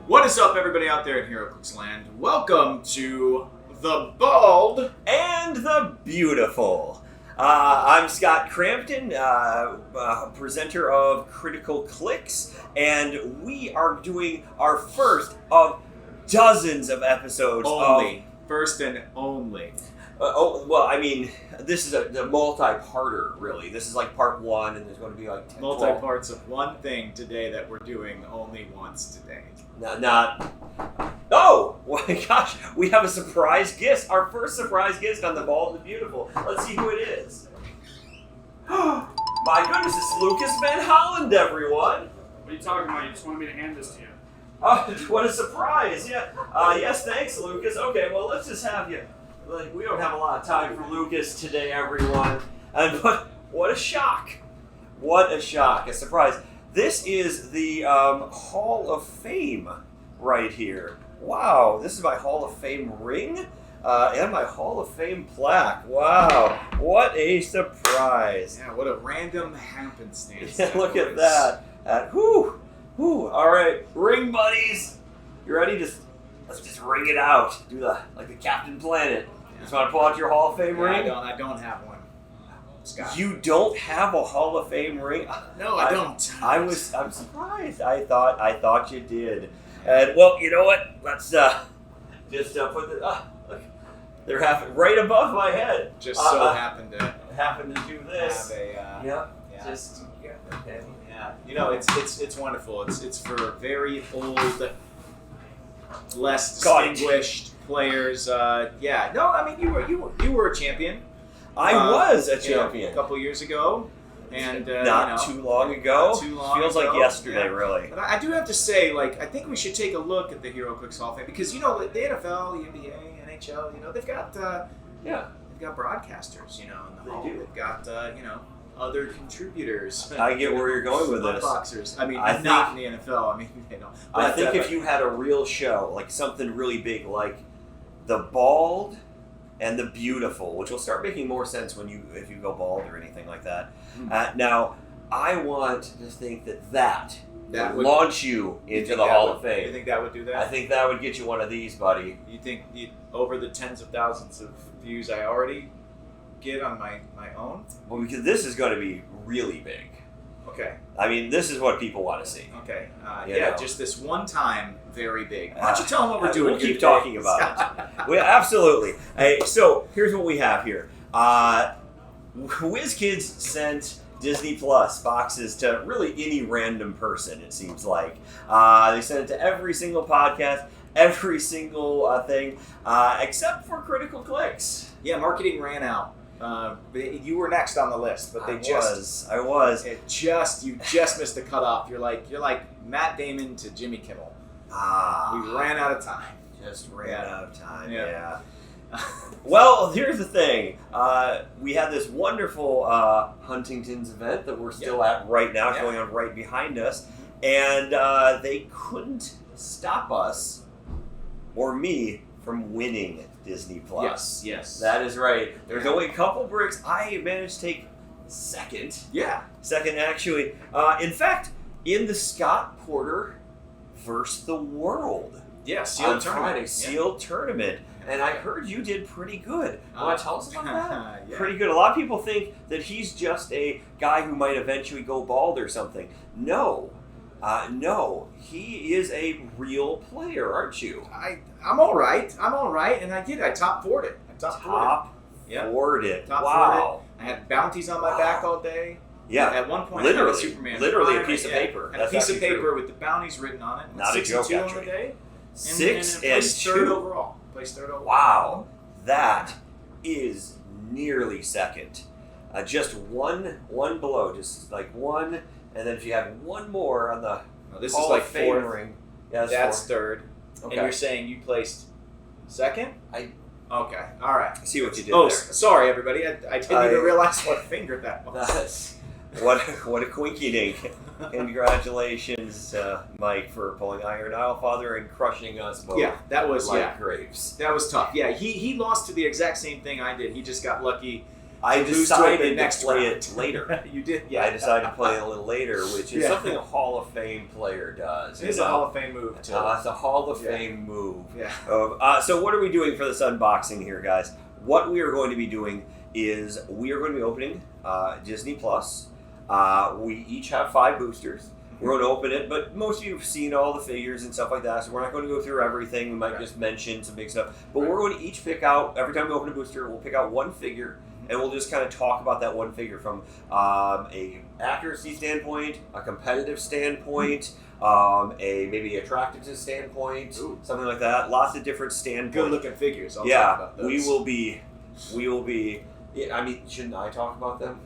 What is up, everybody out there in HeroClix Land? Welcome to the Bald and the Beautiful. I'm Scott Crampton, presenter of Critical Clicks, and we are doing our first of dozens of episodes. First and only. This is a multi-parter, really. This is like part one, and there's going to be like 10, multi-parts of one thing today that we're doing only once today. Oh my gosh, we have a surprise guest. Our first surprise guest on the Bald and the Beautiful. Let's see who it is. My goodness, it's Lucas Van Holland, everyone. What are you talking about? You just wanted me to hand this to you. Oh, what a surprise! Yeah. Yes, thanks, Lucas. Okay, well, let's just have you. We don't have a lot of time for Lucas today, everyone. And what a shock! What a shock! A surprise. This is the Hall of Fame right here. Wow, this is my Hall of Fame ring and my Hall of Fame plaque. Wow, what a surprise! Yeah, what a random happenstance. Yeah, look at that. Whew. All right, ring buddies, you ready? Let's just ring it out. Do like the Captain Planet. You just want to pull out your Hall of Fame ring? I don't have one. Scott. You don't have a Hall of Fame ring? No, I don't. I'm surprised. I thought you did. And well, you know what? Let's just put the look. They're right above my head. Just so happened to do this. Have yeah. Just okay. Yeah. You know, it's wonderful. It's for very old, less distinguished players. Yeah. No, I mean you were a champion. I was a champion a couple years ago, and not too long ago. Not too long Feels ago. like yesterday, really. But I do have to say, I think we should take a look at the HeroClix Hall of Fame because the NFL, the NBA, NHL, they've got broadcasters, in the hall. They've got other contributors. I get where you're going with this. Boxers. Not in the NFL. I think if you had a real show, like something really big, like the Bald and the Beautiful, which will start making more sense if you go bald or anything like that. Now, I want to think that would launch you into the Hall of Fame. You think that would do that? I think that would get you one of these, buddy. You think over the tens of thousands of views I already get on my own? Well, because this is going to be really big. Okay. I mean, this is what people want to see. Okay. Just this one time, very big. Why don't you tell them what we're doing? We'll keep talking about it. Absolutely. Hey, so here's what we have here. WizKids sent Disney Plus boxes to really any random person, it seems like. They sent it to every single podcast, every single thing, except for Critical Clicks. Yeah, marketing ran out. You were next on the list, but I was. You just missed the cutoff. You're like Matt Damon to Jimmy Kimmel. We ran out of time. Just ran out of time. Yeah. Well, here's the thing. We had this wonderful Huntington's event that we're still at right now. It's going on right behind us, and they couldn't stop us or me from winning Disney Plus. Yes. That is right. There's only a couple bricks. I managed to take second. Yeah. Second, actually. In fact, in the Scott Porter versus the World. Yeah, sealed tournament. Friday, sealed tournament. And I heard you did pretty good. Want to tell us about that? Yeah. Pretty good. A lot of people think that he's just a guy who might eventually go bald or something. No. He is a real player, aren't you? I'm all right. And I top-4'd it. Top-4'd it. Wow. I had bounties on my back all day. Yeah. At one point, literally, I had a Superman. Literally a piece of paper. And a piece of paper with the bounties written on it. Not a joke, 6 and 2 actually. on the day. 6 and 2. Placed third overall. Wow. That is nearly second. Just one below. Just like one. And then if you have one more on the this Hall is like of Fame fourth. ring. Yeah, that's third. Okay. And you're saying you placed second? Okay. All right. See what you did there. Sorry, everybody. I didn't even realize what finger that was. What a quinky dink. Congratulations, Mike, for pulling Iron Father and crushing us both. Yeah, that was like grapes. That was tough. Yeah, he lost to the exact same thing I did. He just got lucky I lose to it the decided next to play round. it later. You did, yeah. I decided to play it a little later, which is Yeah. something a Hall of Fame player does. It is a Hall of Fame move, too. It's a Hall of Yeah. Fame move. Yeah. So what are we doing for this unboxing here, guys? What we are going to be doing is we are going to be opening Disney Plus. We each have 5 boosters. We're going to open it, but most of you have seen all the figures and stuff like that, so we're not going to go through everything. We might just mention some big stuff. But we're going to each pick out, every time we open a booster, we'll pick out one figure, and we'll just kind of talk about that one figure from a accuracy standpoint, a competitive standpoint, a maybe attractiveness standpoint, something like that. Lots of different standpoints. Good looking figures. I'll talk about those. we will be. I mean, shouldn't I talk about them?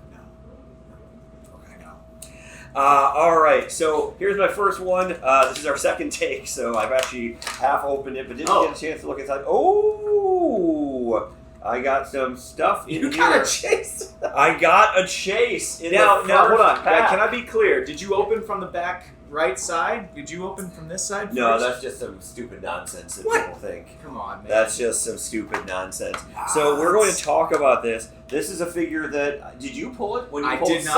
All right, so here's my first one. This is our second take, so I've actually half opened it, but didn't get a chance to look inside. Oh, I got some stuff in here. You got a chase. I got a chase. Now, hold on. Pack. Can I be clear? Did you open from the back right side? Did you open from this side? No, first? that's just some stupid nonsense that What? people think. Come on, man. That's just some stupid nonsense. So we're going to talk about this. This is a figure that did you pull it when you I pulled did not.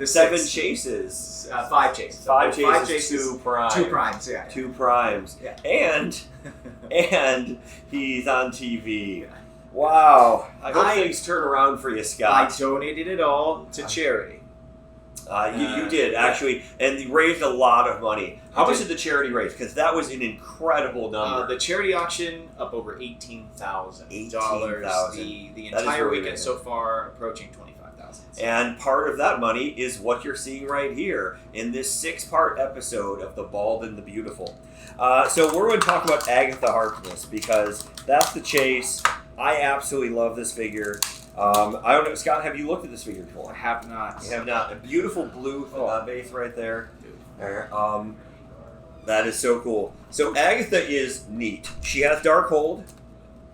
seven 6. chases? 5 chases. 5 chases. 5 chases. 2 primes. 2 primes. Yeah. 2 primes. Yeah. And he's on TV. Wow. I hope things turn around for you, I Scott. donated it all to charity. You did, actually, and you raised a lot of money. How much did the charity raise? Because that was an incredible number. The charity auction up over $18,000. $18,000. The That is entire really weekend good. so far approaching $25,000. And part of that money is what you're seeing right here in this 6-part episode of The Bald and the Beautiful. So we're going to talk about Agatha Harpness because that's the chase. I absolutely love this figure. I don't know, Scott, have you looked at this figure before? I have not. You have not. A beautiful blue base right there. That is so cool. So Agatha is neat. She has Darkhold.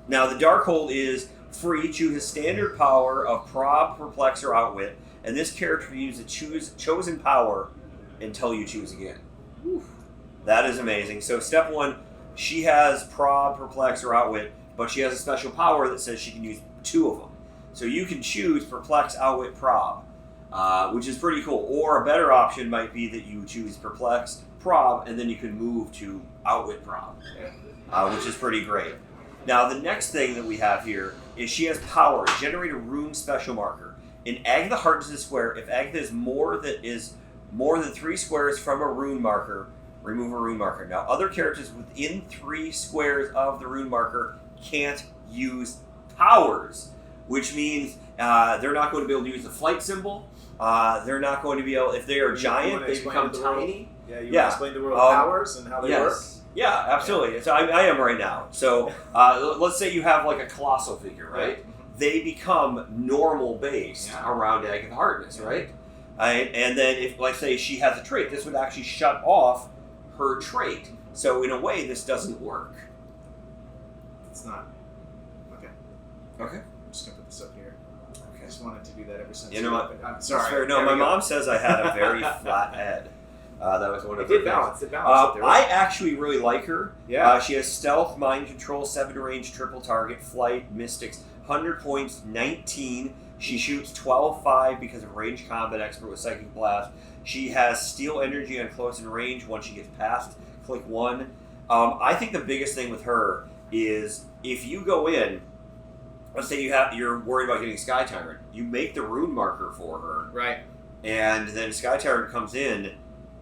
Now the Darkhold is free. Choose a standard power of Prob, Perplex, or Outwit, and this character can use a chosen power until you choose again. Whew. That is amazing. So step 1, she has Prob, Perplex, or Outwit, but she has a special power that says she can use 2 of them. So you can choose Perplex, Outwit, Prob, which is pretty cool. Or a better option might be that you choose Perplex, Prob, and then you can move to Outwit, Prob, which is pretty great. Now the next thing that we have here is she has power. Generate a rune special marker. In Agatha Harpness square, if Agatha is more than 3 squares from a rune marker, remove a rune marker. Now other characters within 3 squares of the rune marker can't use powers, which means they're not going to be able to use the flight symbol. They're not going to be able, if they are giant, they become tiny. Yeah, want to explain the world of powers and how they work? Yeah, absolutely. Yeah. So I am right now. So let's say you have like a colossal figure, right? They become normal based around Agatha Harpness, right? And then if, like say, she has a trait, this would actually shut off her trait. So in a way, this doesn't work. It's not. Okay. I'm just going to put this up here. Okay. I just wanted to do that ever since. You know what? I'm sorry. No, my mom says I had a very flat head. That was one of It her did balance. things. It balanced. I actually really like her. Yeah. She has stealth, mind control, 7 range, triple target, flight, mystics, 100 points, 19. She shoots 12-5 because of range combat expert with psychic blast. She has steal energy on close and range. Once she gets past, click 1. I think the biggest thing with her is if you go in, let's say you're worried about getting Sky Tyrant, you make the rune marker for her, right? And then Sky Tyrant comes in,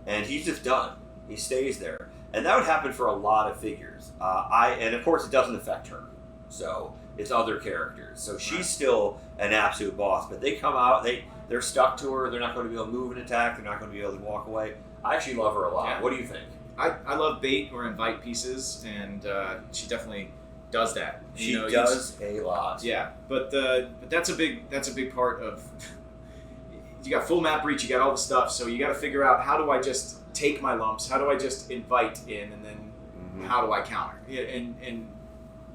and he's just done. He stays there, and that would happen for a lot of figures. And of course, it doesn't affect her, so it's other characters. So she's still an absolute boss. But they come out, they're stuck to her. They're not going to be able to move and attack. They're not going to be able to walk away. I actually love her a lot. Yeah. What do you think? I love bait or invite pieces, and she definitely does that. She does a lot. Yeah, but that's a big part of. You got full map reach, you got all the stuff, so you got to figure out how do I just take my lumps, how do I just invite in, and then how do I counter, and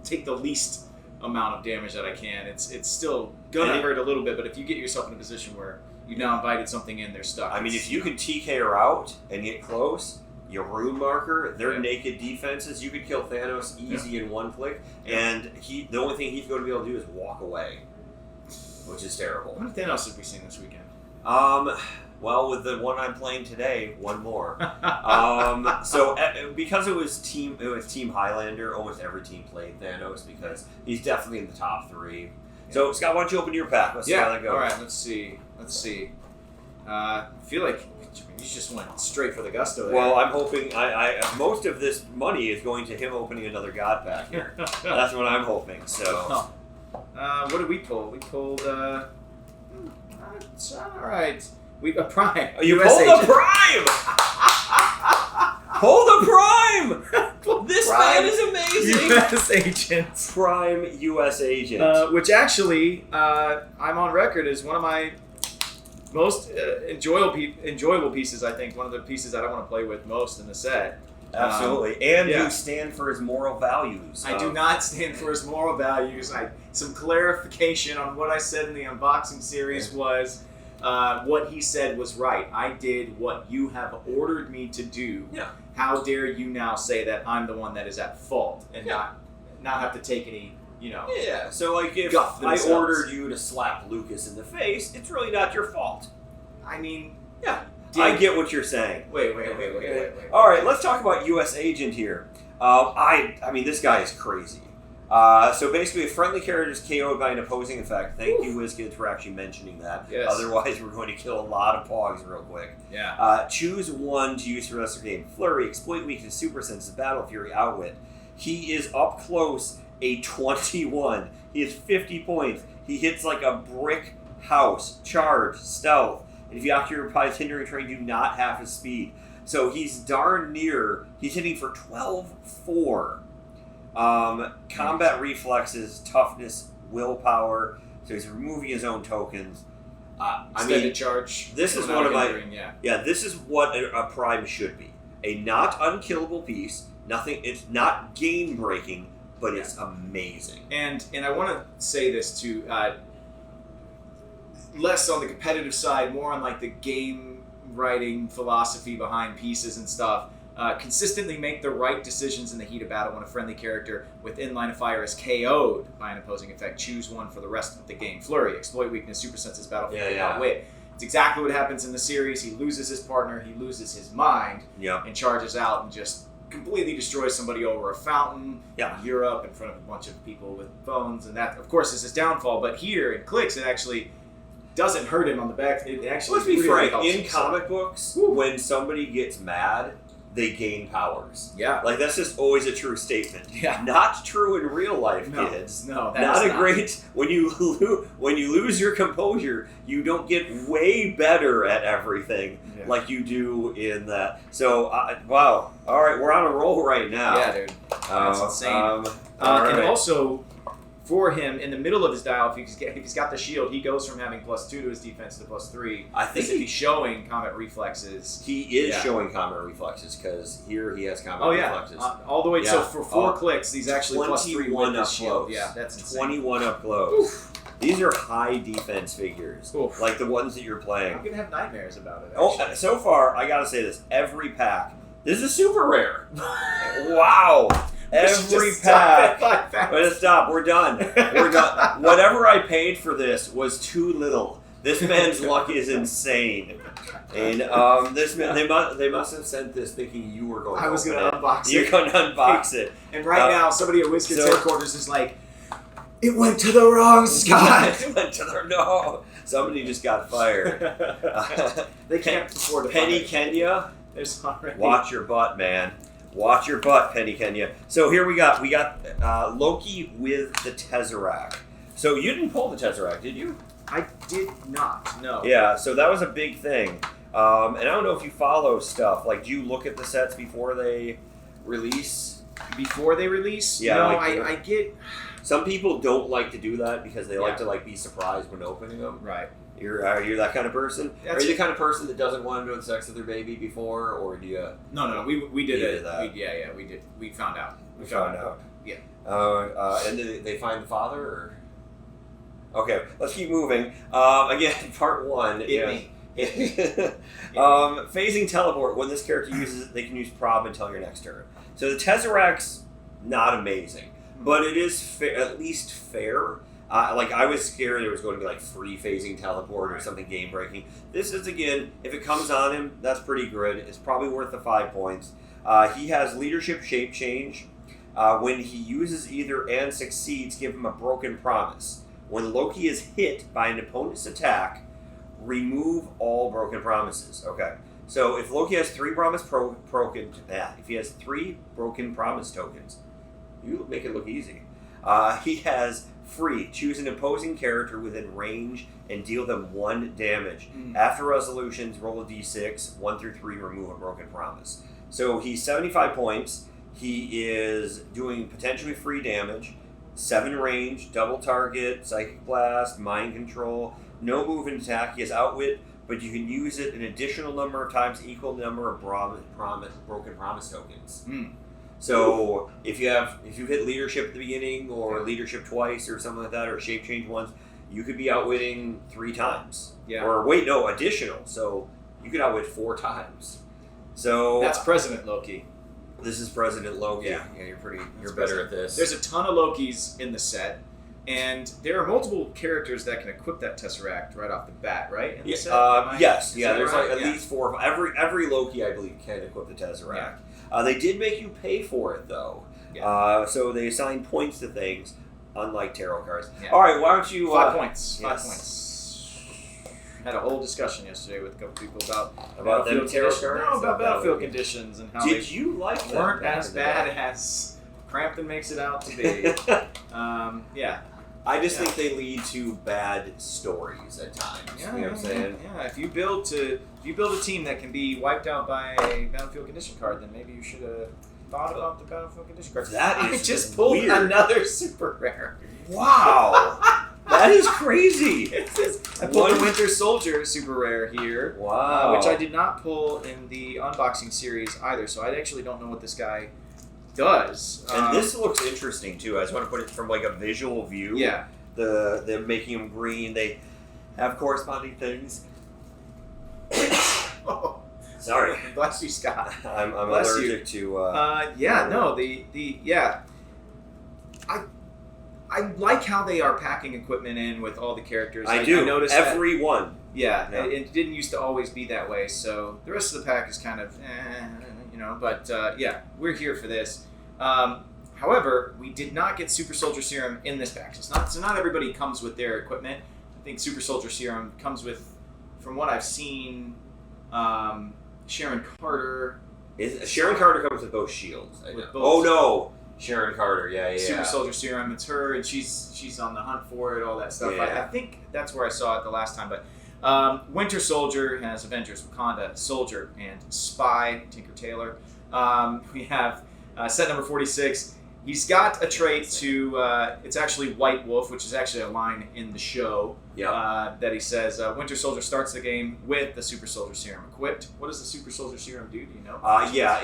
take the least amount of damage that I can. It's still gonna hurt a little bit, but if you get yourself in a position where you now invited something in, they're stuck. I mean, if you can TK her out and get close, your rune marker, their naked defenses, you could kill Thanos easy in one click, and the only thing he's going to be able to do is walk away. which is terrible. How many Thanos have we seen this weekend? Well, with the one I'm playing today, one more. So because it was Team Highlander, almost every team played Thanos because he's definitely in the top 3. So Scott, why don't you open your pack? Let's see how that goes. All right. Let's see. I feel like you just went straight for the gusto there. Well, I'm hoping I most of this money is going to him opening another God pack here. That's what I'm hoping. So, what did we pull? We pulled. It's all right. A Prime. You US pulled agent. the Prime. Pull the Prime. This man is amazing. U.S. agent. Prime U.S. agent. Which actually, I'm on record as one of my most enjoyable pieces. I think one of the pieces that I want to play with most in the set. Absolutely, and you stand for his moral values. I do not stand for his moral values. Some clarification on what I said in the unboxing series was what he said was right. I did what you have ordered me to do. Yeah. How dare you now say that I'm the one that is at fault and not have to take any, Yeah, so like if I ordered you to slap Lucas in the face, it's really not your fault. I mean, yeah. I get what you're saying. Wait. All right, let's talk about U.S. Agent here. I mean, this guy is crazy. So basically, a friendly character is KO'd by an opposing effect. Thank you, WizKids, for actually mentioning that. Yes. Otherwise, we're going to kill a lot of Pogs real quick. Yeah. Choose one to use for the rest of the game. Flurry, Exploit Weakness, Super Senses, Battle Fury, Outwit. He is up close, a 21. He has 50 points. He hits like a brick house. Charge, Stealth. And if you occupy his hindering terrain, do not half his speed. So he's darn near. He's hitting for 12-4. Combat reflexes, toughness, willpower. So he's removing his own tokens. Extended charge. This is one of my. This is what a Prime should be. A not unkillable piece. Nothing. It's not game breaking, but it's amazing. And I want to say this too. Less on the competitive side, more on like the game writing philosophy behind pieces and stuff. Consistently make the right decisions in the heat of battle when a friendly character within line of fire is KO'd by an opposing effect. Choose one for the rest of the game. Flurry, Exploit Weakness, Super Senses, Battle Fury, Outwit. It's exactly what happens in the series. He loses his partner, he loses his mind, and charges out and just completely destroys somebody over a fountain in Europe in front of a bunch of people with phones. And that, of course, is his downfall. But here in Clicks, it actually doesn't hurt him on the back. It actually Let's be really frank. helps In him. comic books, when somebody gets mad, they gain powers. Yeah. Like, that's just always a true statement. Yeah. Not true in real life, kids. No, not a great... When you lose your composure, you don't get way better at everything like you do in that. So, wow. All right, we're on a roll right now. Yeah, dude. That's insane. And also, for him, in the middle of his dial, if he's got the shield, he goes from having +2 to his defense to +3. I think if he's showing combat reflexes. He is showing combat reflexes, because here he has combat reflexes. All the way. So for 4 clicks, he's actually +3 with his shield. Close. Yeah, that's insane. 21 up close. Oof. These are high defense figures, like the ones that you're playing. I'm going to have nightmares about it, actually. So far, I got to say this. Every pack. This is super rare. Wow. Every pack. Let's stop. We're done. We're done. Whatever I paid for this was too little. This man's luck is insane. And this man, they must have sent this thinking you were going to I was going to unbox it. You're going to unbox it. And right now, somebody at WizKids headquarters is like, it went to the wrong Scott. It went to the no. Somebody just got fired. They can't afford to Penny Kenya. There's already... Watch your butt, man. Watch your butt, Penny Kenya. So here we got Loki with the Tesseract. So you didn't pull the Tesseract, did you? I did not. No. Yeah. So that was a big thing. And I don't know if you follow stuff. Like, do you look at the sets before they release? Before they release? Yeah. No, like I get. Some people don't like to do that because they like to be surprised when opening them. Right. Are you that kind of person? Are you the kind of person that doesn't want to have sex with their baby before, or do you? No. We did it. That. We did. We found out. We found out. Yeah. And did they find the father? Or? Okay, let's keep moving. Again, part 1. Phasing teleport. When this character uses it, they can use prob until your next turn. So the Tesseract's not amazing, but it is at least fair. I was scared there was going to be like free phasing teleport or something game breaking. This is, again, if it comes on him, that's pretty good. It's probably worth the 5 points. He has leadership shape change. When he uses either and succeeds, give him a broken promise. When Loki is hit by an opponent's attack, remove all broken promises. Okay. So if Loki has 3 if he has 3 broken promise tokens, you make it look easy. He has free. Choose an opposing character within range and deal them 1 damage. After resolutions, roll a d6. 1 through 3, remove a broken promise. So he's 75 points. He is doing potentially free damage, 7 range, double target, psychic blast, mind control, no move and attack. He has outwit, but you can use it an additional number of times, equal number of broken promise tokens. So if you hit leadership at the beginning, or leadership twice, or something like that, or shape change once, you could be outwitting 3 times. Yeah. Or wait, no, additional. So you could outwit 4 times. So that's President Loki. This is President Loki. Yeah, you're better at this. There's a ton of Lokis in the set, and there are multiple characters that can equip that Tesseract right off the bat, right? In the set? Yes. Yeah, there's right? like at least 4. Every Loki, I believe, can equip the Tesseract. Yeah. They did make you pay for it, though. Yeah. So they assign points to things, unlike tarot cards. Yeah. All right, why don't you... 5 points. 5 points. Had a whole discussion yesterday with a couple people about them tarot cards? No, about battlefield conditions and how did you like them weren't as bad as Crampton makes it out to be. Yeah. I just think they lead to bad stories at times. Yeah, you know what I'm saying? Yeah, if you build a team that can be wiped out by a battlefield condition card, then maybe you should have thought about the battlefield condition card. That is I just pulled weird. Another super rare. Wow. That is crazy. I pulled the Winter Soldier super rare here. Wow. Which I did not pull in the unboxing series either, so I actually don't know what this guy does. And this looks interesting too. I just want to put it from like a visual view. Yeah. They're making them green. They have corresponding things. Sorry. Bless you, Scott. I'm allergic to. I like how they are packing equipment in with all the characters. I do. I noticed every one. Yeah, it didn't used to always be that way. So the rest of the pack is kind of, But we're here for this. However, we did not get Super Soldier Serum in this pack. So not everybody comes with their equipment. I think Super Soldier Serum comes with, from what I've seen, Sharon Carter. Sharon Carter comes with both shields. Oh no. Sharon Carter, yeah. Super Soldier Serum, it's her, and she's on the hunt for it, all that stuff. Yeah. I think that's where I saw it the last time. But Winter Soldier has Avengers, Wakanda, Soldier, and Spy, Tinker Tailor. We have set number 46. He's got a trait to, it's actually White Wolf, which is actually a line in the show that he says, Winter Soldier starts the game with the Super Soldier Serum equipped. What does the Super Soldier Serum do? Do you know?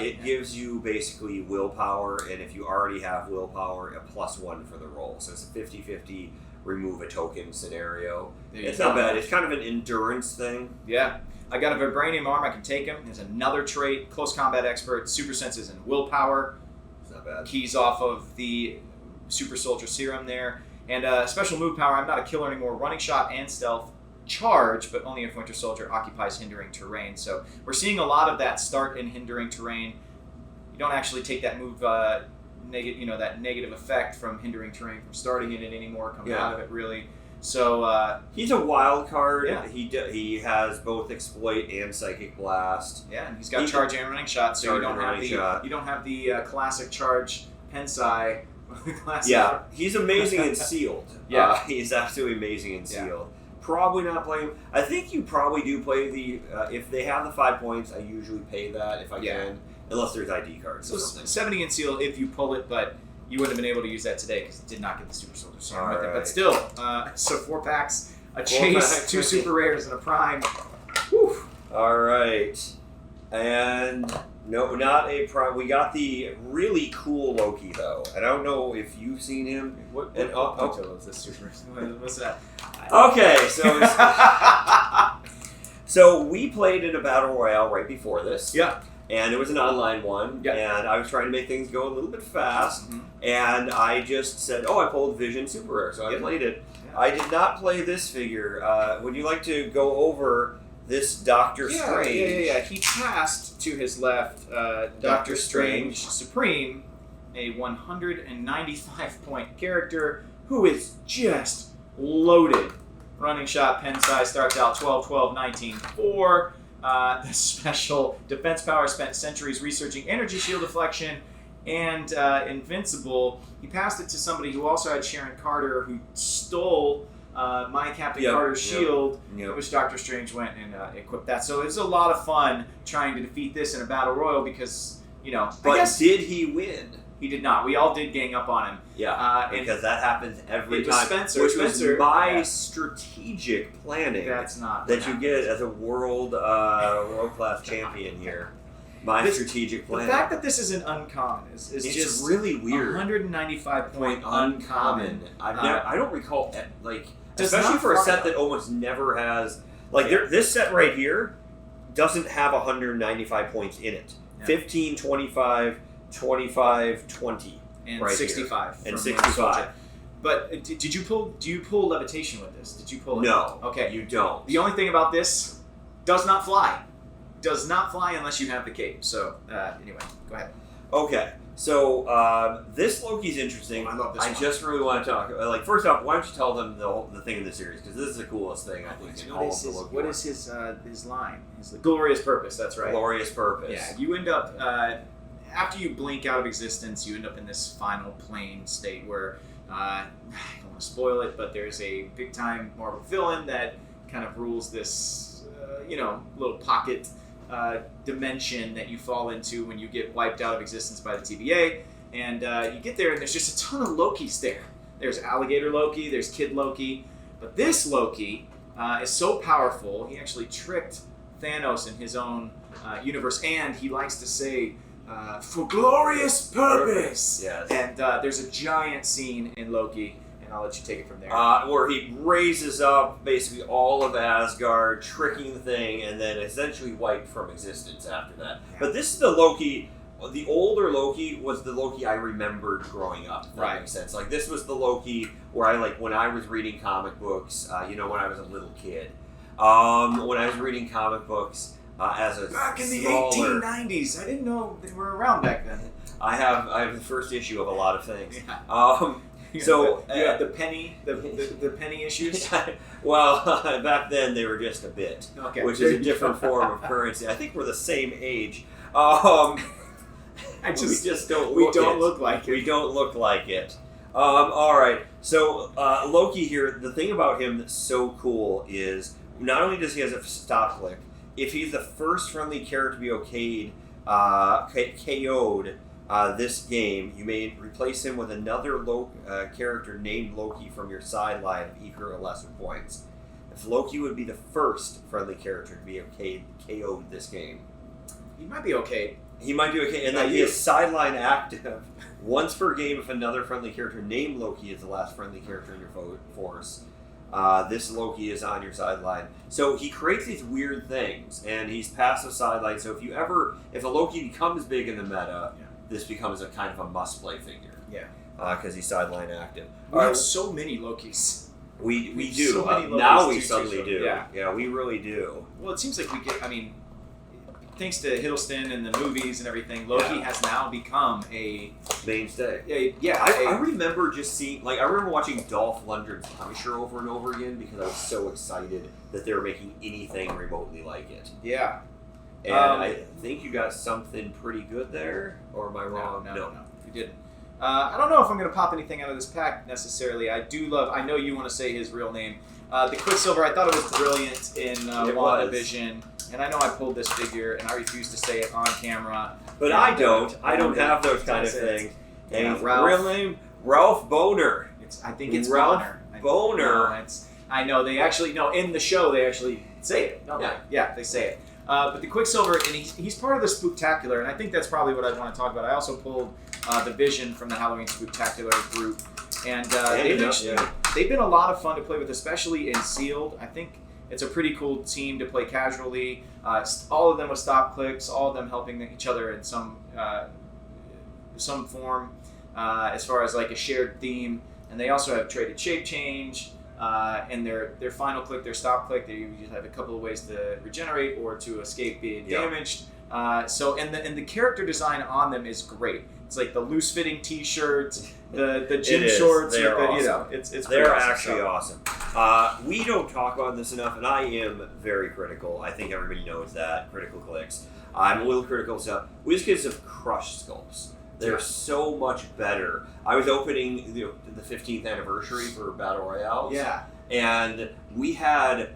It gives you basically willpower, and if you already have willpower, a +1 for the roll. So it's a 50-50 remove a token scenario. It's not bad. It's kind of an endurance thing. Yeah. I got a Vibranium Arm. I can take him. There's another trait, Close Combat Expert, Super Senses, and Willpower. Not bad. Keys off of the Super Soldier Serum there. And special move power, I'm not a killer anymore. Running Shot and Stealth charge, but only if Winter Soldier occupies hindering terrain. So we're seeing a lot of that start in hindering terrain. You don't actually take that move, that negative effect from hindering terrain from starting in it anymore, coming out of it really. So he's a wild card. Yeah. He has both exploit and psychic blast. Yeah, and he's got charge and running shot, so you don't have the classic charge Pensai. Yeah, he's amazing in sealed. Yeah, he's absolutely amazing in sealed. Probably not playing. I think you probably do play the. If they have the 5 points, I usually pay that if I can, unless there's ID cards. So or something. 70 in sealed if you pull it, but you wouldn't have been able to use that today because it did not get the Super Soldier Serum with it. But still, so 4 packs, a chase, 2 super rares, and a prime. Whew. All right, and no, not a prime. We got the really cool Loki though. I don't know if you've seen him. What is this super? What's that? Okay, so we played in a battle royale right before this. Yeah. And it was an online one, and I was trying to make things go a little bit fast, and I just said, I pulled Vision Super Rare, so I played it. I did not play this figure. Would you like to go over this Doctor Strange? Yeah. He passed to his left Doctor Strange Supreme, a 195-point character who is just loaded. Running shot, pen size starts out 12, 12, 19, 4. The special defense power spent centuries researching energy shield deflection and invincible. He passed it to somebody who also had Sharon Carter, who stole my Captain Carter's shield, which Doctor Strange went and equipped that. So it was a lot of fun trying to defeat this in a battle royal because, But did he win? He did not. We all did gang up on him. Yeah, because that happens every time. Spencer, which was my strategic planning. That's not that you get as a world-class champion here. My strategic planning. The fact that this is an uncommon is it's just really weird. 195 point uncommon. I don't recall Does especially not for a fly set up. that almost never has this set right here doesn't have 195 points in it. Yeah. 15, 25, 25, 20. And right 65. Here. And 65. But do you pull levitation with this? Did you pull it? No. Okay. You don't. The only thing about this, does not fly. Does not fly unless you have the cape. So, anyway, go ahead. Okay. So, this Loki's interesting. I love this one. just really want to talk. First off, why don't you tell them the thing in the series? Because this is the coolest thing, I think, in all of the Loki. What is his line? His glorious purpose, that's right. Glorious purpose. Yeah, you end up, after you blink out of existence, you end up in this final plane state where, I don't want to spoil it, but there's a big-time Marvel villain that kind of rules this, little pocket dimension that you fall into when you get wiped out of existence by the TVA. And you get there, and there's just a ton of Lokis there. There's Alligator Loki, there's Kid Loki. But this Loki is so powerful, he actually tricked Thanos in his own universe, and he likes to say, for glorious purpose. Yes. And there's a giant scene in Loki, and I'll let you take it from there. Where he raises up basically all of Asgard, tricking the thing, and then essentially wiped from existence after that. Yeah. But this is the Loki. The older Loki was the Loki I remembered growing up. If that makes sense. This was the Loki where when I was reading comic books. When I was a little kid. When I was reading comic books. As a Back in the smaller, 1890s, I didn't know they were around back then. I have the first issue of a lot of things. Yeah. So you have the penny issues. Well, back then they were just a bit, which is a different form of currency. I think we're the same age. We don't look like it. We don't look like it. All right. So Loki here. The thing about him that's so cool is not only does he have a stop click. If he's the first friendly character to be KO'd this game, you may replace him with another character named Loki from your sideline of equal or lesser points. If Loki would be the first friendly character to be KO'd this game. He might be okay. He might be okay, and then he is sideline active once per game if another friendly character named Loki is the last friendly character in your force. This Loki is on your sideline. So he creates these weird things, and he's passive sideline. So if a Loki becomes big in the meta, this becomes a kind of a must-play figure. Yeah. Because he's sideline active. We have so many Lokis. We do. So many Lokis now we suddenly do. Yeah, we really do. Well, it seems like we get, thanks to Hiddleston and the movies and everything, Loki has now become a mainstay. I remember just seeing, I remember watching Dolph Lundgren's Punisher over and over again because I was so excited that they were making anything remotely like it. Yeah. And I think you got something pretty good there, or am I wrong? No, you didn't. I don't know if I'm going to pop anything out of this pack necessarily. I know you want to say his real name. The Quicksilver, I thought it was brilliant in WandaVision. And I know I pulled this figure, and I refuse to say it on camera. But I don't. I don't have those kind of things. Yeah, and real name, Ralph Boner. I think it's Ralph Boner. Boner. I know they actually in the show they actually say it. Don't they? Yeah, they say it. But the Quicksilver, and he's part of the Spooktacular, and I think that's probably what I'd want to talk about. I also pulled the Vision from the Halloween Spooktacular group, and they've been a lot of fun to play with, especially in Sealed. I think it's a pretty cool team to play casually. All of them with stop clicks, all of them helping each other in some form, as far as a shared theme. And they also have traded shape change. and their final click, their stop click, they usually have a couple of ways to regenerate or to escape being damaged. And the character design on them is great. It's like the loose fitting T-shirts, the gym shorts. They're awesome. They're actually awesome. We don't talk about this enough, and I am very critical. I think everybody knows that. Critical clicks. I'm a little critical of stuff. WizKids have crushed sculpts. They're so much better. I was opening the 15th anniversary for Battle Royales. Yeah. And we had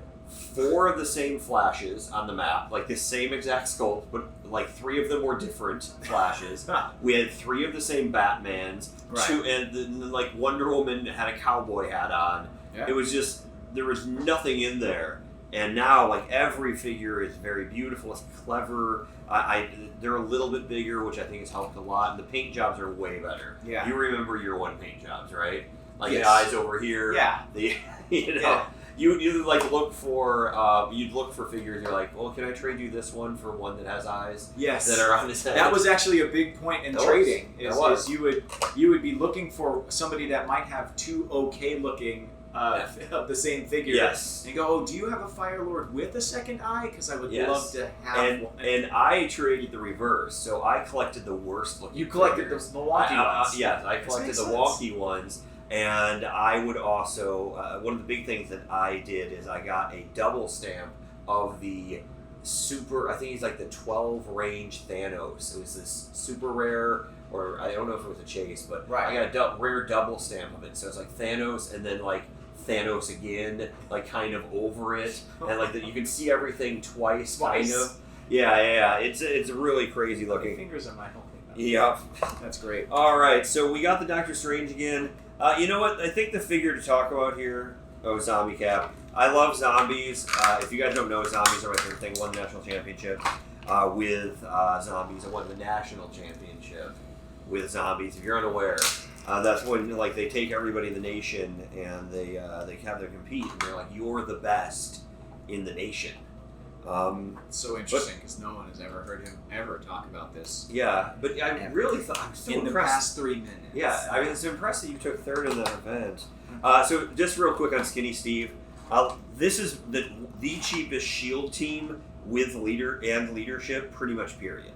4 of the same flashes on the map, like the same exact sculpt, but like 3 of them were different flashes. We had 3 of the same Batmans, right. 2, and like Wonder Woman had a cowboy hat on. Yeah. It was just, there was nothing in there. And now, like, every figure is very beautiful. It's clever. They're a little bit bigger, which I think has helped a lot. And the paint jobs are way better. Yeah. You remember your 1 paint jobs, right? Like yes. the eyes over here. Yeah. Yeah. You like look for you'd look for figures. You're like, well, can I trade you this one for one that has eyes? Yes. That are on his head. That was actually a big point in trading. Is you would be looking for somebody that might have 2 okay looking of the same figure. Yes. And go, oh, do you have a Fire Lord with a second eye? Because I would love to have one. And I traded the reverse, so I collected the worst looking. You collected figures. the wonky ones. Yes, I collected the wonky ones, and I would also one of the big things that I did is I got a double stamp of the super. I think he's like the 12 range Thanos. It was this super rare. Or I don't know if it was a chase, but I got a rare double stamp of it. So it's like Thanos and then like Thanos again, like kind of over it, and like you can see everything twice, kind of. Yeah. It's really crazy looking. My fingers on my whole thing. Yeah, that's great. All right, so we got the Doctor Strange again. You know what? I think the figure to talk about here. Oh, Zombie Cap. I love zombies. If you guys don't know, zombies are my favorite thing. Won the national championship with zombies. I won the national championship with zombies. If you're unaware. That's when like they take everybody in the nation and they have them compete, and they're like, you're the best in the nation. It's so interesting because no one has ever heard him ever talk about this. Yeah, but I really thought I'm so in impressed. The past 3 minutes. Yeah, I mean it's impressive you took 3rd in that event. So just real quick on Skinny Steve, this is the cheapest Shield team with leadership, pretty much. Period.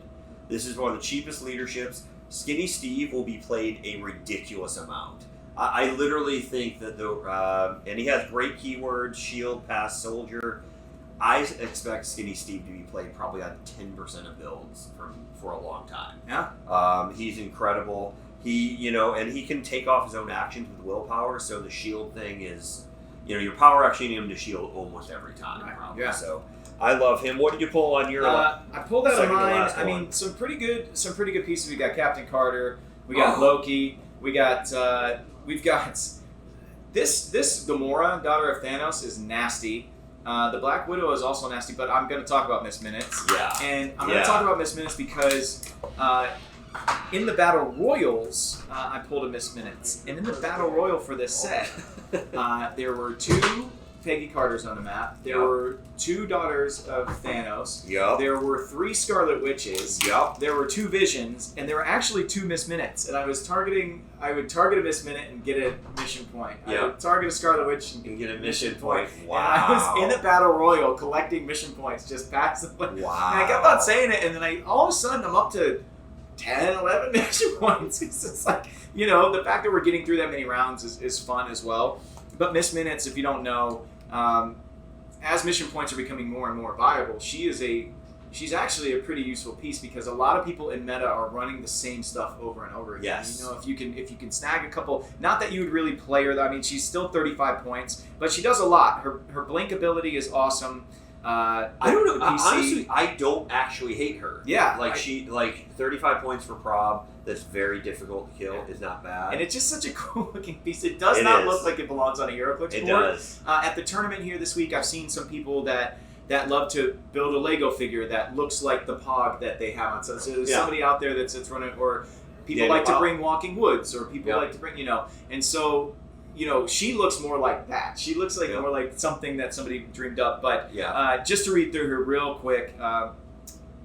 This is one of the cheapest leaderships. Skinny Steve will be played a ridiculous amount. I literally think that and he has great keywords, shield, pass, soldier. I expect Skinny Steve to be played probably on 10% of builds for a long time. Yeah. He's incredible. And he can take off his own actions with willpower, so the shield thing is, you're power actioning him to shield almost every time. Probably. Yeah. So I love him. What did you pull on your? I pulled out of mine. I mean, some pretty good pieces. We got Captain Carter. We got Loki. We've got this Gamora, daughter of Thanos, is nasty. The Black Widow is also nasty, but I'm going to talk about Miss Minutes. Yeah. And I'm going to talk about Miss Minutes because in the Battle Royals, I pulled a Miss Minutes. And in the Battle Royal for this set, there were 2 Peggy Carters on the map. There were 2 daughters of Thanos. Yep. There were 3 Scarlet Witches. Yep. There were 2 Visions, and there were actually 2 Miss Minutes. And I would target a Miss Minute and get a mission point. Yep. I would target a Scarlet Witch and get a mission point. Wow. And I was in the Battle Royal collecting mission points just passively. Wow. And I kept on saying it, and then all of a sudden I'm up to 10, 11 mission points. It's just like, the fact that we're getting through that many rounds is fun as well. But Miss Minutes, if you don't know, as mission points are becoming more and more viable, she's actually a pretty useful piece because a lot of people in meta are running the same stuff over and over again. Yes. If you can snag a couple, not that you would really play her. I mean, she's still 35 points, but she does a lot. Her blink ability is awesome. I don't know. Honestly, I don't actually hate her. Yeah, she 35 points for prob. That's very difficult to kill. Is not bad. And it's just such a cool looking piece. It does not look like it belongs on a HeroClix board. It does. At the tournament here this week, I've seen some people that love to build a Lego figure that looks like the Pog that they have on. So there's somebody out there that's running, or people like to bring Walking Woods, or people like to bring, and so. She looks more like that. She looks like more like something that somebody dreamed up. But just to read through her real quick,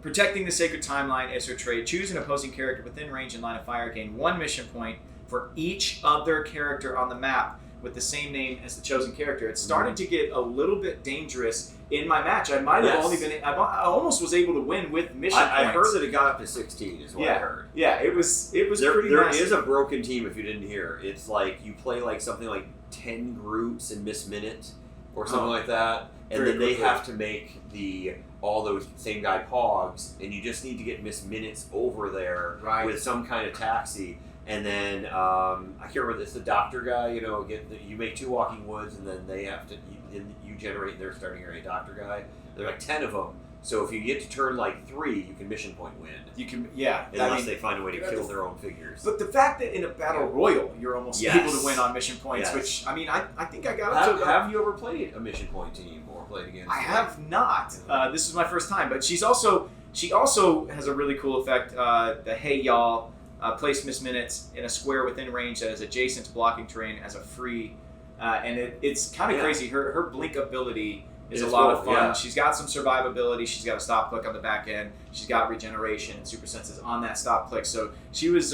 protecting the sacred timeline is her trait. Choose an opposing character within range and line of fire. Gain 1 mission point for each other character on the map with the same name as the chosen character. It started to get a little bit dangerous in my match. I might have only been. I almost was able to win with mission points. I heard that it got up to 16. Is what I heard. Yeah, it was pretty There massive. is a broken team if you didn't hear. It's like you play like something like 10 groups in Miss Minute or something like that, and then they have to make all those same guy pogs, and you just need to get Miss Minutes over there with some kind of taxi. And then I can't remember. It's the doctor guy. You make 2 walking woods, and then they have to. You generate their starting area doctor guy. There are like 10 of them. So if you get to turn like 3, you can mission point win. You can, unless they find a way to kill their own figures. But the fact that in a battle royal you're almost able to win on mission points, which I mean, I think I got up to. Have you ever played a mission point team or played against? I have not. This is my first time, but she also has a really cool effect. The hey y'all. Place Miss Minutes in a square within range that is adjacent to blocking terrain as a free, and it's kind of crazy. Her blink ability is a lot of fun. Yeah. She's got some survivability. She's got a stop click on the back end. She's got regeneration and super senses on that stop click. So she was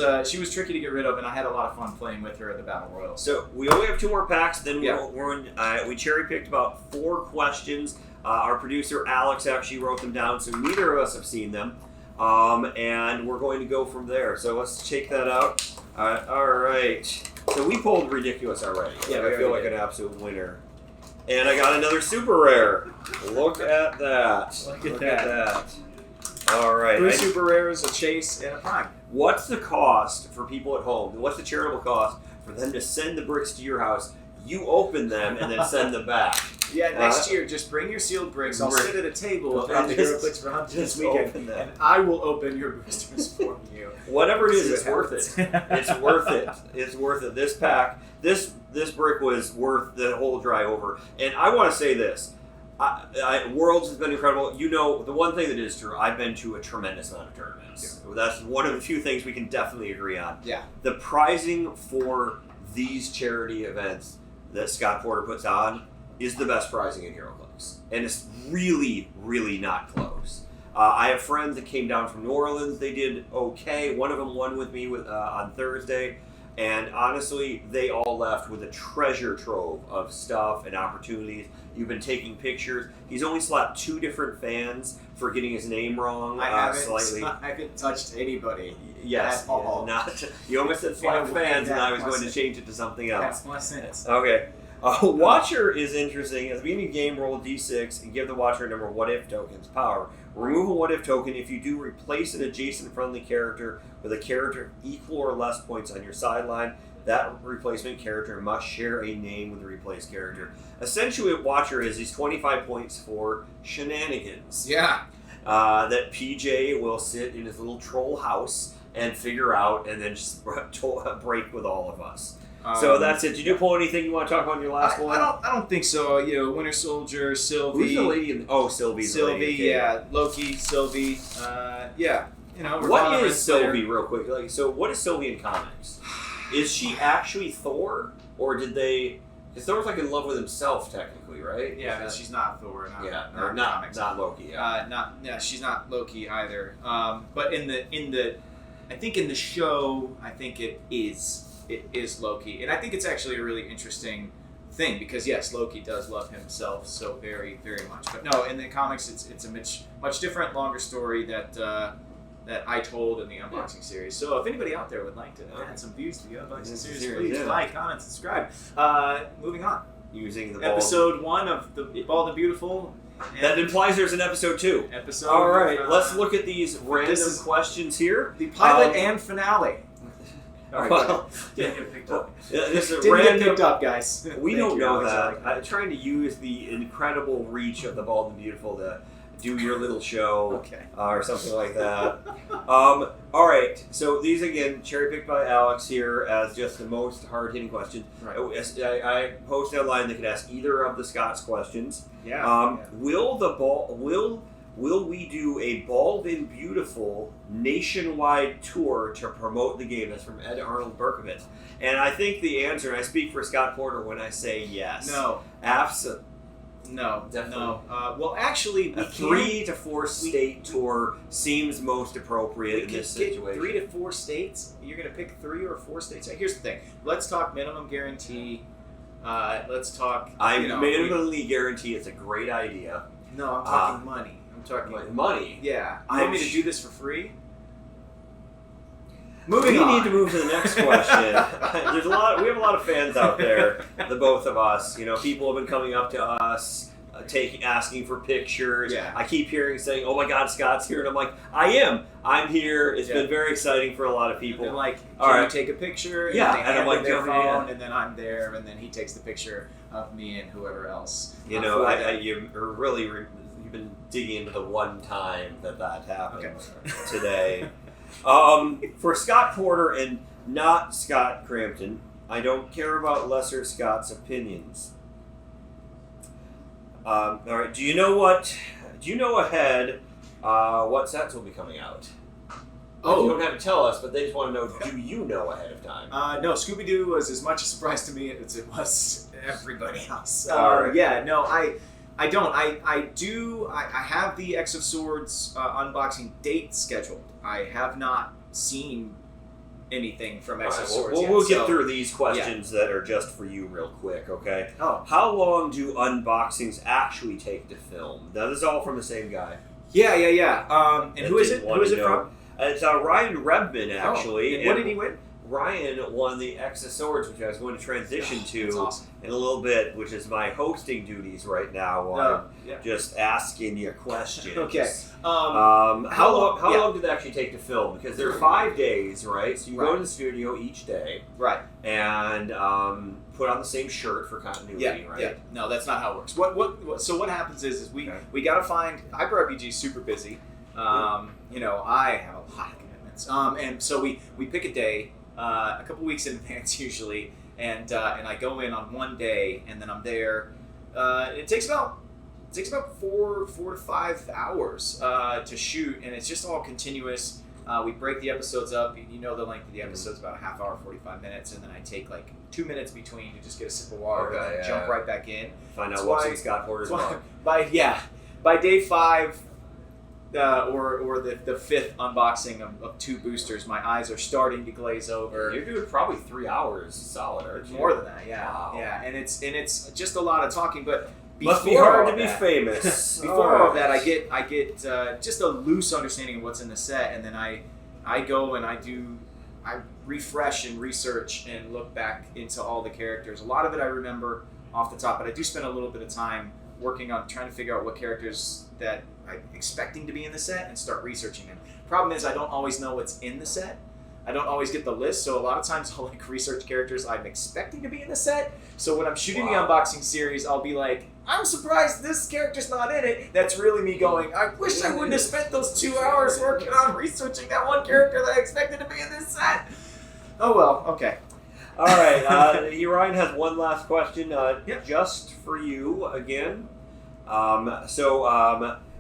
tricky to get rid of, and I had a lot of fun playing with her in the battle royal. So we only have 2 more packs. Then we cherry picked about 4 questions. Our producer Alex actually wrote them down, so neither of us have seen them. And we're going to go from there. So let's check that out. All right. So we pulled ridiculous already. Yeah, I feel like an absolute winner. And I got another super rare. Look at that. Look at that. All right. 3 super rares, a chase, and a prime. What's the cost for people at home? What's the charitable cost for them to send the bricks to your house? You open them and then send them back. Yeah, next year, just bring your sealed bricks. I'll sit at a table at the HeroClix for Hunt this weekend, and I will open your boosters for you. Whatever it is, it's worth it. It's worth it. It's worth it. This pack, this brick was worth the whole drive over. And I want to say this. Worlds has been incredible. The one thing that is true, I've been to a tremendous amount of tournaments. Yeah. That's one of the few things we can definitely agree on. Yeah. The prizing for these charity events that Scott Porter puts on is the best prizing in HeroClix. And it's really, really not close. I have friends that came down from New Orleans. They did okay. One of them won with me on Thursday. And honestly, they all left with a treasure trove of stuff and opportunities. You've been taking pictures. He's only slapped 2 different fans for getting his name wrong. I haven't touched anybody. Yes. At all. You almost said slap fans, and I was going to change it to something else. That's my sense. Okay. Watcher is interesting. At the beginning of the game, roll a d6 and give the Watcher a number of what-if tokens. Power. Remove a what-if token. If you do, replace an adjacent friendly character with a character equal or less points on your sideline. That replacement character must share a name with the replaced character. Essentially, what Watcher is, he's 25 points for shenanigans. Yeah. That PJ will sit in his little troll house and figure out and then just break with all of us. So that's it. Did you pull anything you want to talk about in your last one? I don't think so. Winter Soldier, Sylvie. Who's the lady? Sylvie's the lady. Sylvie, yeah. Loki, Sylvie. Yeah. What is Sylvie, real quick? So what is Sylvie in comics? Is she actually Thor, or did they? Because Thor's in love with himself, technically, right? Yeah, but she's not Thor. Not Loki. Yeah. She's not Loki either. But I think in the show, I think it is Loki, and I think it's actually a really interesting thing because yes, Loki does love himself so very, very much. But no, in the comics, it's a much different, longer story that I told in the unboxing series. So if anybody out there would like to add some views to the unboxing series, please like, comment, subscribe. Moving on. Using the episode 1 of the Bald and Beautiful. That implies there's an episode 2. All right, let's look at these random questions here. The pilot and finale. All right, didn't get picked up. Get picked up, guys. We don't know that. I'm trying to use the incredible reach of the Bald and Beautiful to do your little show or something like that. All right, so these again cherry-picked by Alex here as just the most hard-hitting questions. Right. I posted online they could ask either of the Scott's questions. Yeah. Will we do a Bald and Beautiful nationwide tour to promote the game? That's from Ed Arnold Berkovitz. And I think the answer, and I speak for Scott Porter when I say yes. No. Absolutely. No. Definitely. No. Well, actually, a 3 to 4 state tour seems most appropriate in this situation. 3 to 4 states? You're going to pick 3 or 4 states? Here's the thing. Let's talk minimum guarantee. Let's talk. I minimally guarantee it's a great idea. No, I'm talking money. I'm talking money. Yeah. You want me to do this for free? Moving we on. need to move to the next question. We have a lot of fans out there. The both of us. People have been coming up to us, asking for pictures. Yeah. I keep hearing saying, "Oh my God, Scott's here," and I'm like, I'm here. It's been very exciting for a lot of people. And they're like, All can right. you take a picture? Yeah, and they and I'm hand like, them their yeah. phone, and then I'm there, and then he takes the picture of me and whoever else. You've been digging into the one time that happened today. For Scott Porter and not Scott Crampton, I don't care about Lessor Scott's opinions. All right. Do you know ahead what sets will be coming out? Oh. You don't have to tell us, but they just want to know, do you know ahead of time? No, Scooby-Doo was as much a surprise to me as it was everybody else. All right. Yeah, no, I don't. I have the X of Swords unboxing date scheduled. I have not seen anything from X of Swords yet. We'll get through these questions that are just for you real quick, okay? Oh. How long do unboxings actually take to film? Now, this is all from the same guy. Yeah. And who is it? Who is it from? It's Ryan Rebman, actually. Oh. And what did he win? Ryan won the X of Swords, which I was going to transition to awesome. in a little bit, which is my hosting duties right now. Just asking you questions. Okay. How long did it actually take to film? Because they're 5 days, right? So you go to the studio each day, right? And put on the same shirt for continuity, right? Yeah. No, that's not how it works. So what happens is we got to find. Hyper RPG is super busy. I have a lot of commitments. And so we pick a day. A couple weeks in advance usually, and I go in on one day, and then I'm there. It takes about 4 to 5 hours to shoot, and it's just all continuous. We break the episodes up. The length of the episode's about a half hour, 45 minutes, and then I take like 2 minutes between to just get a sip of water and jump right back in. Find out what's in Scott Porter's mug. By day 5. Or the 5th unboxing of 2 boosters, my eyes are starting to glaze over. You're doing probably 3 hours solid, aren't you? More than that, yeah. Wow. Yeah, and it's just a lot of talking, but must be hard to be famous. Before all of that, I get just a loose understanding of what's in the set, and then I go and I refresh and research and look back into all the characters. A lot of it I remember off the top, but I do spend a little bit of time working on trying to figure out what characters that I'm expecting to be in the set and start researching them. Problem is I don't always know what's in the set. I don't always get the list, so a lot of times I'll research characters I'm expecting to be in the set. So when I'm shooting the unboxing series, I'll be like, I'm surprised this character's not in it. That's really me going, I wish I wouldn't have spent those 2 hours working on researching that one character that I expected to be in this set. Oh well, okay. All right, Ryan has one last question, just for you again.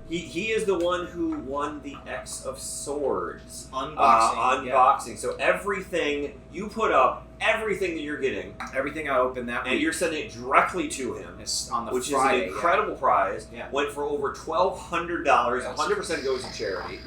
He is the one who won the X of Swords unboxing. Yeah. So everything you put up, everything that you're getting, everything I open that and week, you're sending it directly to him. It's on the which Friday, is an incredible prize. Yeah. Went for over $1,200. 100% goes to charity,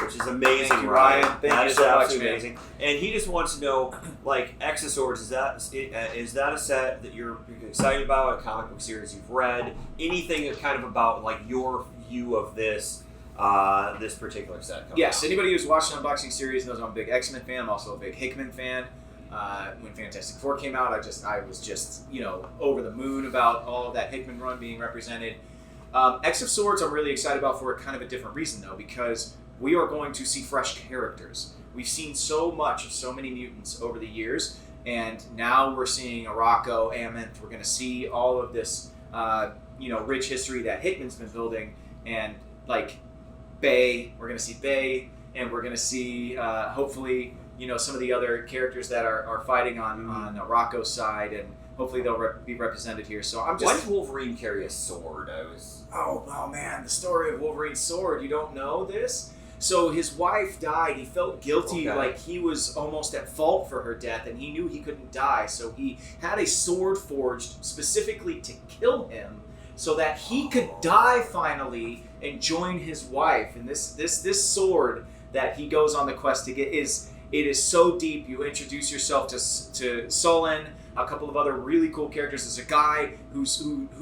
which is amazing. Thank you, Ryan. Thank That you is so much, absolutely man. amazing. And he just wants to know, like, X of Swords, is that a set that you're excited about? A comic book series you've read? Anything kind of about like your view of this particular set? Yes. Anybody who's watched the unboxing series knows I'm a big X-Men fan. I'm also a big Hickman fan. When Fantastic Four came out, I was just over the moon about all of that Hickman run being represented. X of Swords, I'm really excited about for kind of a different reason though, because we are going to see fresh characters. We've seen so much of so many mutants over the years, and now we're seeing Arakko, Amenth. We're going to see all of this, rich history that Hickman's been building, and like Bay. We're going to see Bay, and we're going to see hopefully some of the other characters that are fighting on Arakko's side, and hopefully they'll be represented here. So I'm just. Why does Wolverine carry a sword? Oh man, the story of Wolverine's sword. You don't know this? So his wife died. He felt guilty, like he was almost at fault for her death, and he knew he couldn't die. So he had a sword forged specifically to kill him, so that he could die finally and join his wife. And this sword that he goes on the quest to get is so deep. You introduce yourself to Sullen, a couple of other really cool characters. There's a guy whose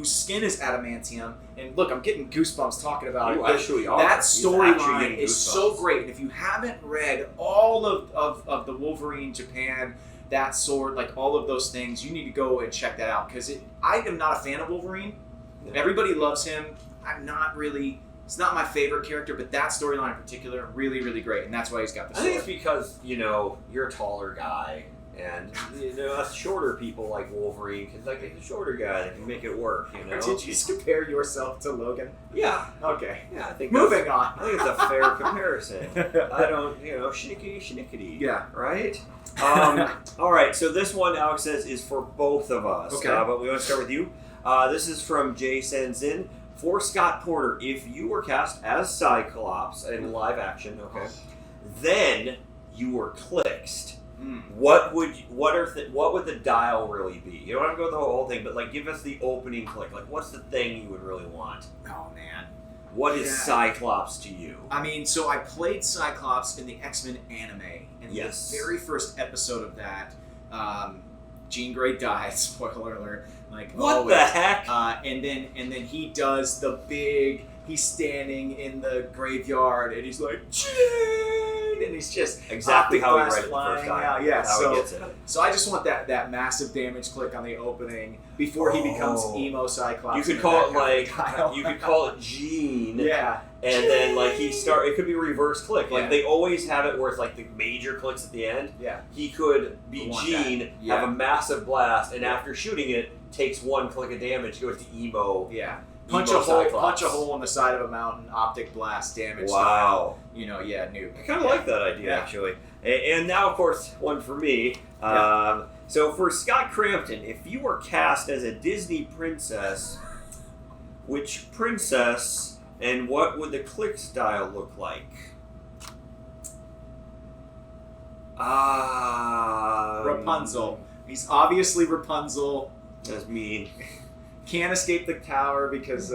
skin is adamantium, and look, I'm getting goosebumps talking about You it. actually are. That He's actually storyline getting is goosebumps. so great, and if you haven't read all of the Wolverine Japan, that sword, like all of those things, you need to go and check that out, because I am not a fan of Wolverine. Yeah. Everybody loves him. I'm not really. It's not my favorite character, but that storyline in particular, really, really great, and that's why he's got the I think sword. it's because, you're a taller guy, and, us shorter people like Wolverine, because, like, he's a shorter guy that can make it work, Did you just compare yourself to Logan? Yeah. Okay. Yeah, I think Moving I on. think it's a fair comparison. I don't, schnickety. Yeah. Right? All right, so this one, Alex says, is for both of us. Okay. But we want to start with you. This is from Jay Senzin. For Scott Porter, if you were cast as Cyclops in live action, then you were clixed. What would the dial really be? You don't have to go the whole thing, but like give us the opening click. Like, what's the thing you would really want? Oh man. What is Cyclops to you? I mean, so I played Cyclops in the X-Men anime, and Yes. the very first episode of that, Jean Grey dies. Spoiler alert! Like What always. the heck? And then he does the big. He's standing in the graveyard, and he's like, Jean, and he's just Exactly optic how he glass read it the first flying time. out. Yeah, That's how he gets it. so I just want that massive damage click on the opening before he becomes emo Cyclops. You could and call it that kind of like you could call it Jean. Yeah. And then like it could be reverse click. Like Yeah. they always have it where it's like the major clicks at the end. Yeah. He could be I want Jean, that. Yeah. have a massive blast, and Yeah. after shooting it, takes one click of damage, goes to emo. Yeah. Emo Punch Cyclops. a hole in the side of a mountain, optic blast damage. Wow. Nuke. I kind of like that idea, Yeah. actually. And now, of course, one for me. So for Scott Crampton, if you were cast as a Disney princess, which princess and what would the click style look like? Rapunzel. He's obviously Rapunzel. That's mean. Can't escape the tower because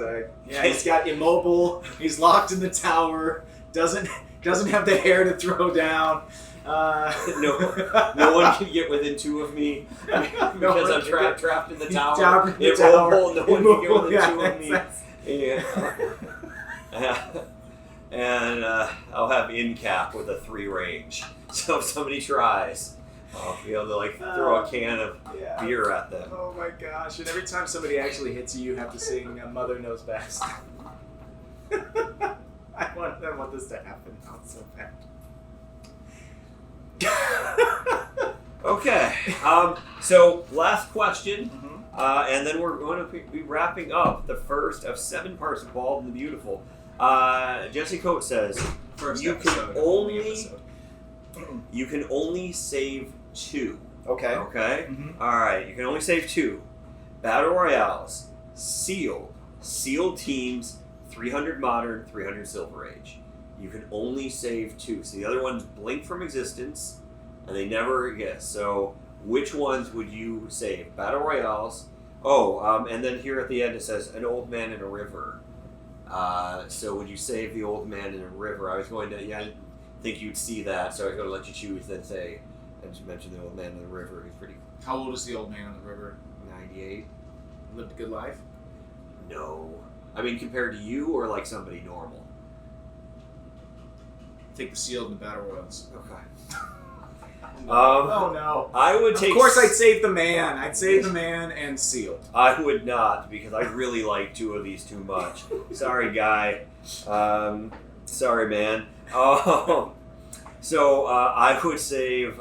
he's got immobile. He's locked in the tower. Doesn't have the hair to throw down. No one can get within 2 of me because I'm trapped in the tower. Trapped in the Immobile, tower. no one can get within Yeah, 2 of me. And I'll have in cap with a 3 range. So if somebody tries, I'll be able to like throw a can of beer at them. Oh my gosh! And every time somebody actually hits you, you have to sing "Mother Knows Best." I want this to happen now so bad. Okay. So last question, Mm-hmm. and then we're going to be wrapping up the first of 7 parts of Bald and the Beautiful. Jesse Coates says you can only save 2. Okay. Okay. Mm-hmm. All right. You can only save 2. Battle Royales, sealed teams, 300 Modern, 300 Silver Age. You can only save 2. So the other ones blink from existence, and they never exist. So which ones would you save? Battle Royales. And then here at the end it says an old man in a river. So would you save the old man in a river? I was going to, I didn't think you'd see that, so I was going to let you choose. Then say, I just mentioned the old man in the river. He's pretty. How old is the old man on the river? 98. Lived a good life. No, I mean compared to you or like somebody normal. Take the sealed and the battle royals. Okay. Oh no! I would take. Of course, I'd save the man. I'd save the man and sealed. I would not because I really like 2 of these too much. Sorry, guy. Sorry, man. So I would save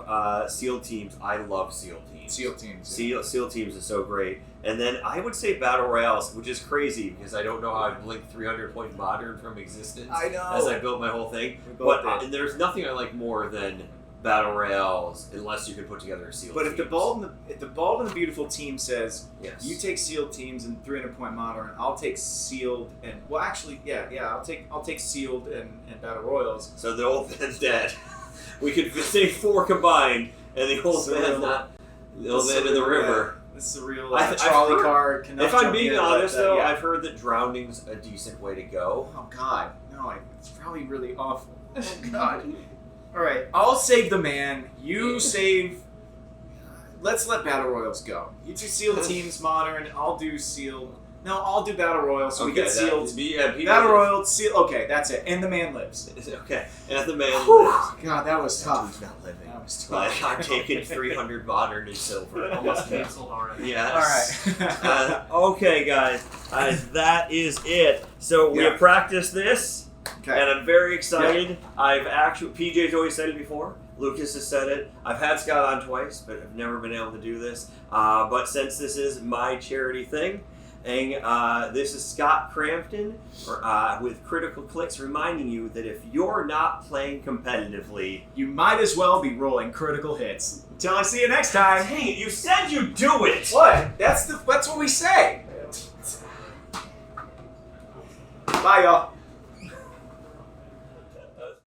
SEAL teams. I love SEAL teams. SEAL teams. SEAL teams is so great. And then I would say Battle Royales, which is crazy because I don't know how I blinked 300 point modern from existence. I know. As I built my whole thing. We both But did. there's nothing I like more than Battle Royales unless you can put together a SEAL But team. if the Bald and the Beautiful team says, Yes. you take sealed teams and 300 point modern, I'll take sealed and I'll take sealed and battle royals. So the old man's dead. We could say 4 combined, and the old So man's not. The old man in the river. This is a real I've trolley heard- car. Cannot If I'm jump being in, honest, but, though, yeah. I've heard that drowning's a decent way to go. Oh God, no! It's probably really awful. Oh God. All right, I'll save the man. You save let's let battle royals go. You do sealed teams modern. I'll do sealed. No, I'll do battle royal. So we get sealed. Battle royal, seal. Okay, that's it. And the man lives. Okay, and the man lives. God, that was tough. He's not living. That was But tough. I'm taking 300 modern and silver. Almost canceled already. Yes. All right. Okay, guys, that is it. So we have practiced this, Okay. and I'm very excited. I've actually, PJ's always said it before. Lucas has said it. I've had Scott on twice, but I've never been able to do this. But since this is my charity thing, and this is Scott Crampton with Critical Clicks reminding you that if you're not playing competitively, You might as well be rolling critical hits. Until I see you next time. dang it, you said you'd do it! What? That's what we say. Bye, y'all.